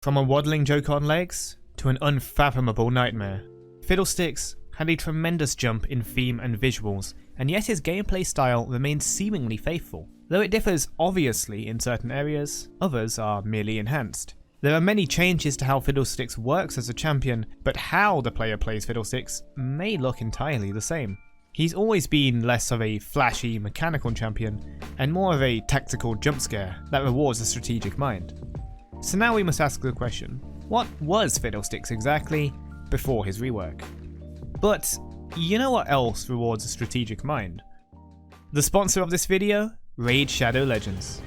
From a waddling joke on legs to an unfathomable nightmare, Fiddlesticks had a tremendous jump in theme and visuals, and yet his gameplay style remains seemingly faithful. Though it differs obviously in certain areas, others are merely enhanced. There are many changes to how Fiddlesticks works as a champion, but how the player plays Fiddlesticks may look entirely the same. He's always been less of a flashy mechanical champion, and more of a tactical jump scare that rewards the strategic mind. So now we must ask the question, what was Fiddlesticks exactly before his rework? But you know what else rewards a strategic mind? The sponsor of this video, Raid Shadow Legends.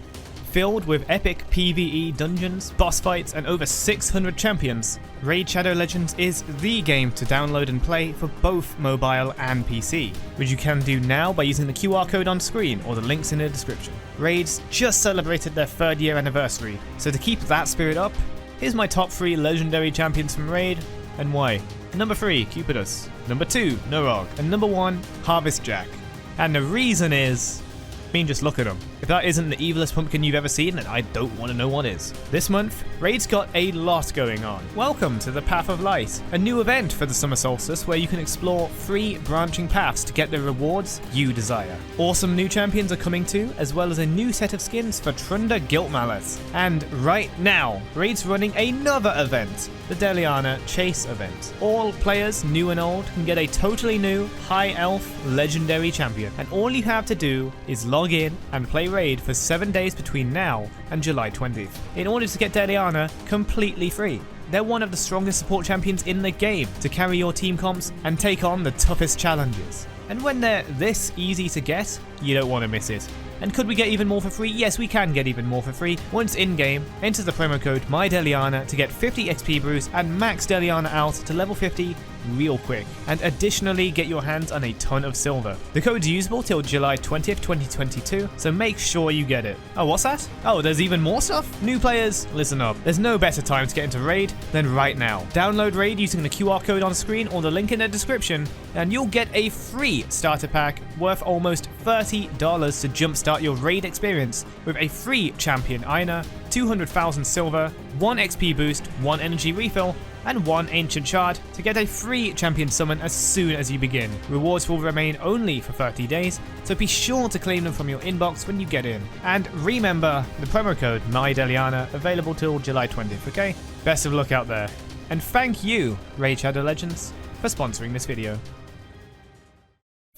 Filled with epic PvE dungeons, boss fights, and over 600 champions, Raid Shadow Legends is the game to download and play for both mobile and PC, which you can do now by using the QR code on screen or the links in the description. Raid's just celebrated their 3rd year anniversary, so to keep that spirit up, here's my top 3 legendary champions from Raid, and why. Number 3, Cupidus. Number 2, Nurog. And number 1, Harvest Jack. And the reason is, I mean, just look at him. If that isn't the evilest pumpkin you've ever seen, then I don't want to know what is. This month, Raid's got a lot going on. Welcome to the Path of Light, a new event for the summer solstice where you can explore 3 branching paths to get the rewards you desire. Awesome new champions are coming too, as well as a new set of skins for Trunda Guilt Mallet. And right now, Raid's running another event, the Deliana Chase event. All players, new and old, can get a totally new High Elf legendary champion, and all you have to do is log in and play Raid for 7 days between now and July 20th in order to get Deliana completely free. They're one of the strongest support champions in the game to carry your team comps and take on the toughest challenges. And when they're this easy to get, you don't want to miss it. And could we get even more for free? Yes, we can get even more for free. Once in-game, enter the promo code MyDeliana to get 50 XP boost and max Deliana out to level 50 real quick. And additionally, get your hands on a ton of silver. The code's usable till July 20th, 2022, so make sure you get it. Oh, what's that? Oh, there's even more stuff? New players, listen up. There's no better time to get into Raid than right now. Download Raid using the QR code on screen or the link in the description, and you'll get a free starter pack worth almost $30 to jumpstart your Raid experience with a free champion Aina, 200,000 silver, 1 XP boost, 1 energy refill, and 1 ancient shard to get a free champion summon as soon as you begin. Rewards will remain only for 30 days, so be sure to claim them from your inbox when you get in. And remember the promo code MyDeliana, available till July 20th, okay? Best of luck out there. And thank you, Raid Shadow Legends, for sponsoring this video.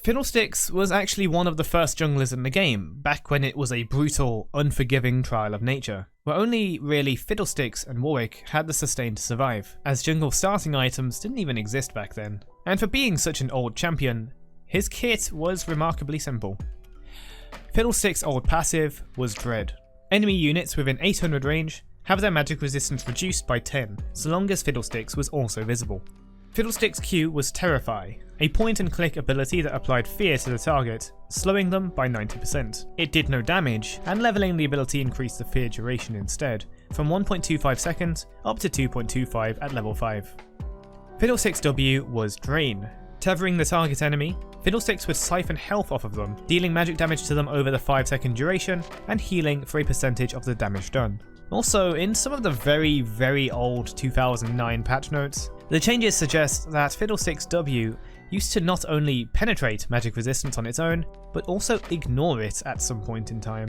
Fiddlesticks was actually one of the first junglers in the game, back when it was a brutal, unforgiving trial of nature, where only really Fiddlesticks and Warwick had the sustain to survive, as jungle starting items didn't even exist back then. And for being such an old champion, his kit was remarkably simple. Fiddlesticks' old passive was Dread. Enemy units within 800 range have their magic resistance reduced by 10, so long as Fiddlesticks was also visible. Fiddlesticks' Q was Terrify, a point-and-click ability that applied fear to the target, slowing them by 90%. It did no damage, and leveling the ability increased the fear duration instead, from 1.25 seconds up to 2.25 at level 5. Fiddlesticks' W was Drain. Tethering the target enemy, Fiddlesticks would siphon health off of them, dealing magic damage to them over the 5-second duration, and healing for a percentage of the damage done. Also, in some of the very old 2009 patch notes, the changes suggest that Fiddlesticks' W used to not only penetrate magic resistance on its own, but also ignore it at some point in time.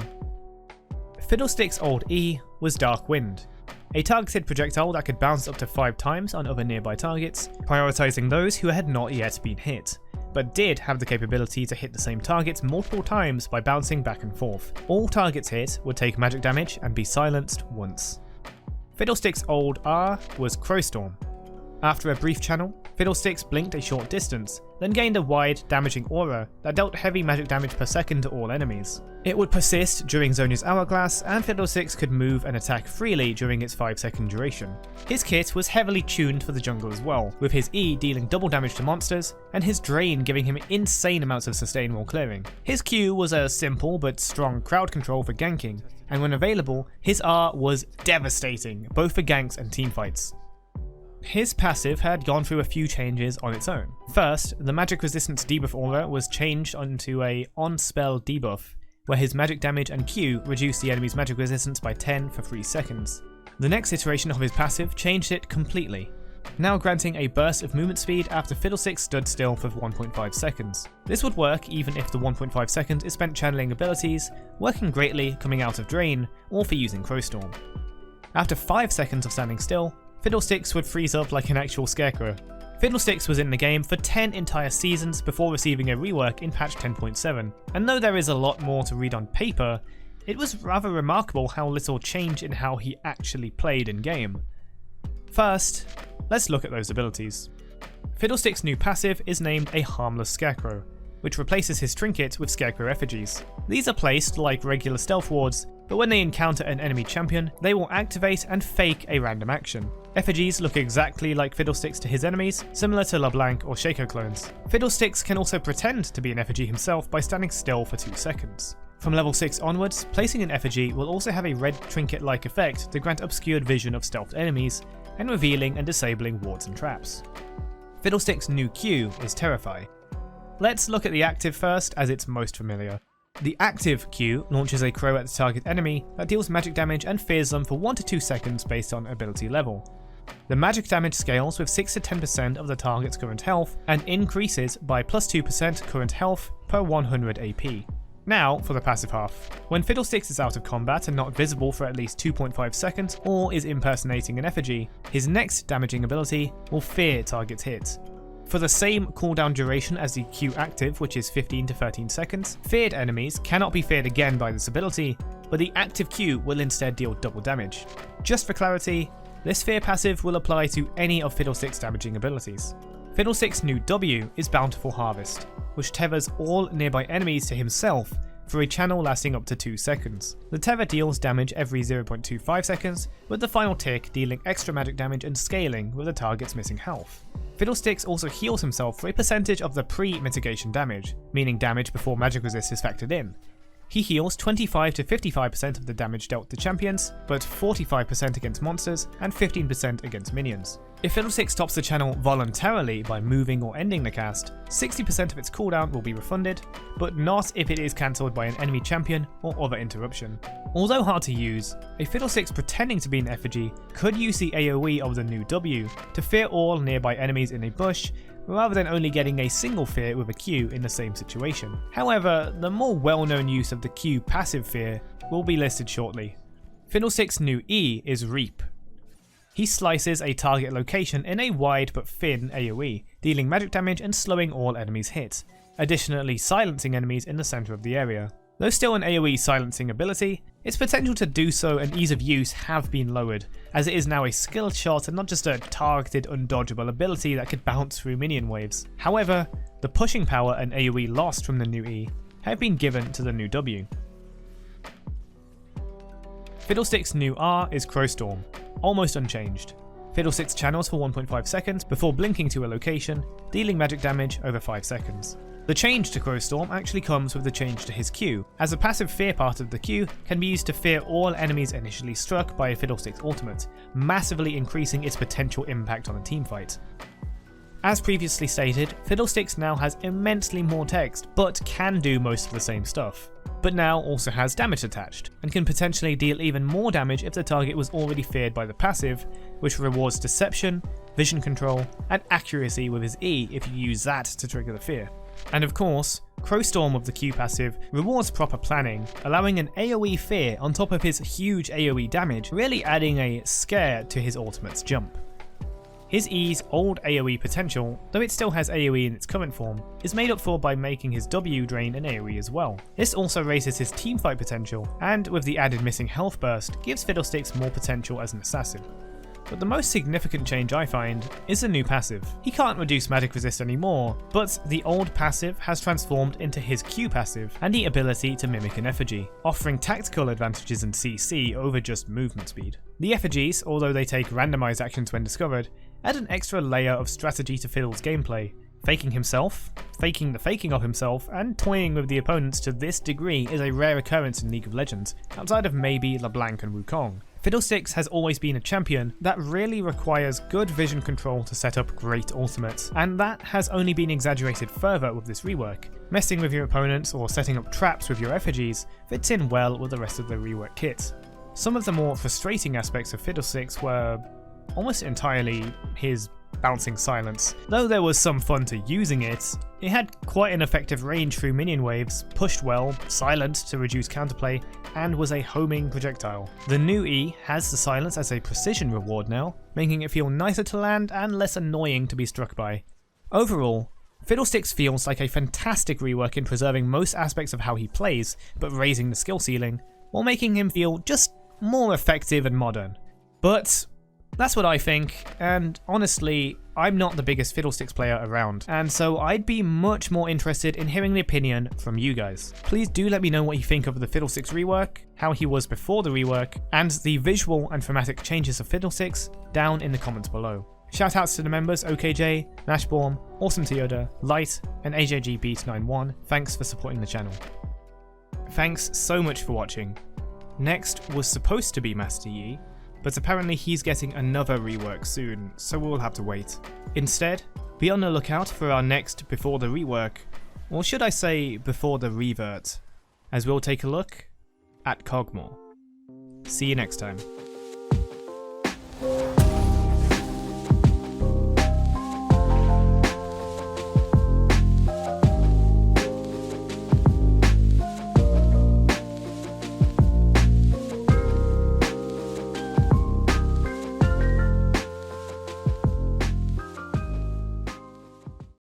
Fiddlesticks' old E was Dark Wind, a targeted projectile that could bounce up to 5 times on other nearby targets, prioritizing those who had not yet been hit, but did have the capability to hit the same targets multiple times by bouncing back and forth. All targets hit would take magic damage and be silenced once. Fiddlesticks' old R was Crowstorm. After a brief channel, Fiddlesticks blinked a short distance, then gained a wide, damaging aura that dealt heavy magic damage per second to all enemies. It would persist during Zhonya's Hourglass, and Fiddlesticks could move and attack freely during its 5-second duration. His kit was heavily tuned for the jungle as well, with his E dealing double damage to monsters, and his Drain giving him insane amounts of sustain while clearing. His Q was a simple but strong crowd control for ganking, and when available, his R was devastating, both for ganks and teamfights. His passive had gone through a few changes on its own. First, the magic resistance debuff aura was changed onto a on-spell debuff, where his magic damage and Q reduced the enemy's magic resistance by 10 for 3 seconds. The next iteration of his passive changed it completely, now granting a burst of movement speed after Fiddlesticks stood still for 1.5 seconds. This would work even if the 1.5 seconds is spent channeling abilities, working greatly coming out of Drain, or for using Crowstorm. After 5 seconds of standing still, Fiddlesticks would freeze up like an actual scarecrow. Fiddlesticks was in the game for 10 entire seasons before receiving a rework in patch 10.7, and though there is a lot more to read on paper, it was rather remarkable how little changed in how he actually played in game. First, let's look at those abilities. Fiddlestick's new passive is named a Harmless Scarecrow, which replaces his trinket with Scarecrow effigies. These are placed like regular stealth wards, but when they encounter an enemy champion, they will activate and fake a random action. Effigies look exactly like Fiddlesticks to his enemies, similar to LeBlanc or Shaco clones. Fiddlesticks can also pretend to be an effigy himself by standing still for 2 seconds. From level 6 onwards, placing an effigy will also have a red trinket-like effect to grant obscured vision of stealthed enemies, and revealing and disabling wards and traps. Fiddlestick's new Q is Terrify. Let's look at the active first, as it's most familiar. The active Q launches a crow at the target enemy that deals magic damage and fears them for 1 to 2 seconds based on ability level. The magic damage scales with 6 to 10% of the target's current health and increases by plus 2% current health per 100 AP. Now for the passive half. When Fiddlesticks is out of combat and not visible for at least 2.5 seconds or is impersonating an effigy, his next damaging ability will fear target's hits. For the same cooldown duration as the Q active, which is 15 to 13 seconds, feared enemies cannot be feared again by this ability, but the active Q will instead deal double damage. Just for clarity, this fear passive will apply to any of Fiddlestick's damaging abilities. Fiddlestick's new W is Bountiful Harvest, which tethers all nearby enemies to himself for a channel lasting up to 2 seconds. The tether deals damage every 0.25 seconds, with the final tick dealing extra magic damage and scaling with the target's missing health. Fiddlesticks also heals himself for a percentage of the pre-mitigation damage, meaning damage before magic resist is factored in. He heals 25 to 55% of the damage dealt to champions, but 45% against monsters and 15% against minions. If Fiddlesticks stops the channel voluntarily by moving or ending the cast, 60% of its cooldown will be refunded, but not if it is cancelled by an enemy champion or other interruption. Although hard to use, a Fiddlesticks pretending to be an effigy could use the AoE of the new W to fear all nearby enemies in a bush, rather than only getting a single fear with a Q in the same situation. However, the more well-known use of the Q passive fear will be listed shortly. Fiddlestick's new E is Reap. He slices a target location in a wide but thin AoE, dealing magic damage and slowing all enemies' hits, additionally silencing enemies in the centre of the area. Though still an AoE silencing ability, its potential to do so and ease of use have been lowered, as it is now a skilled shot and not just a targeted undodgeable ability that could bounce through minion waves. However, the pushing power and AoE lost from the new E have been given to the new W. Fiddlestick's new R is Crowstorm, almost unchanged. Fiddlesticks channels for 1.5 seconds before blinking to a location, dealing magic damage over 5 seconds. The change to Crowstorm actually comes with the change to his Q, as the passive fear part of the Q can be used to fear all enemies initially struck by a Fiddlesticks ultimate, massively increasing its potential impact on a teamfight. As previously stated, Fiddlesticks now has immensely more text, but can do most of the same stuff. But now also has damage attached, and can potentially deal even more damage if the target was already feared by the passive, which rewards deception, vision control, and accuracy with his E if you use that to trigger the fear. And of course, Crowstorm of the Q passive rewards proper planning, allowing an AoE fear on top of his huge AoE damage, really adding a scare to his ultimate's jump. His E's old AoE potential, though it still has AoE in its current form, is made up for by making his W drain an AoE as well. This also raises his teamfight potential, and with the added missing health burst, gives Fiddlesticks more potential as an assassin. But the most significant change I find is the new passive. He can't reduce magic resist anymore, but the old passive has transformed into his Q passive and the ability to mimic an effigy, offering tactical advantages in CC over just movement speed. The effigies, although they take randomized actions when discovered, add an extra layer of strategy to Fiddle's gameplay, faking himself, faking the faking of himself, and toying with the opponents to this degree is a rare occurrence in League of Legends, outside of maybe LeBlanc and Wukong. Fiddlesticks has always been a champion that really requires good vision control to set up great ultimates, and that has only been exaggerated further with this rework. Messing with your opponents or setting up traps with your effigies fits in well with the rest of the rework kit. Some of the more frustrating aspects of Fiddlesticks were almost entirely his bouncing silence. Though there was some fun to using it, it had quite an effective range through minion waves, pushed well, silent to reduce counterplay, and was a homing projectile. The new E has the silence as a precision reward now, making it feel nicer to land and less annoying to be struck by. Overall, Fiddlesticks feels like a fantastic rework in preserving most aspects of how he plays, but raising the skill ceiling, while making him feel just more effective and modern. But that's what I think, and honestly, I'm not the biggest Fiddlesticks player around, and so I'd be much more interested in hearing the opinion from you guys. Please do let me know what you think of the Fiddlesticks rework, how he was before the rework, and the visual and thematic changes of Fiddlesticks down in the comments below. Shoutouts to the members OKJ, Nashborn, Awesome Toyoda, Light, and AJGBeat91. Thanks for supporting the channel. Thanks so much for watching. Next was supposed to be Master Yi, but apparently he's getting another rework soon, so we'll have to wait. Instead, be on the lookout for our next Before the Rework, or should I say Before the Revert, as we'll take a look at Kog'Maw. See you next time.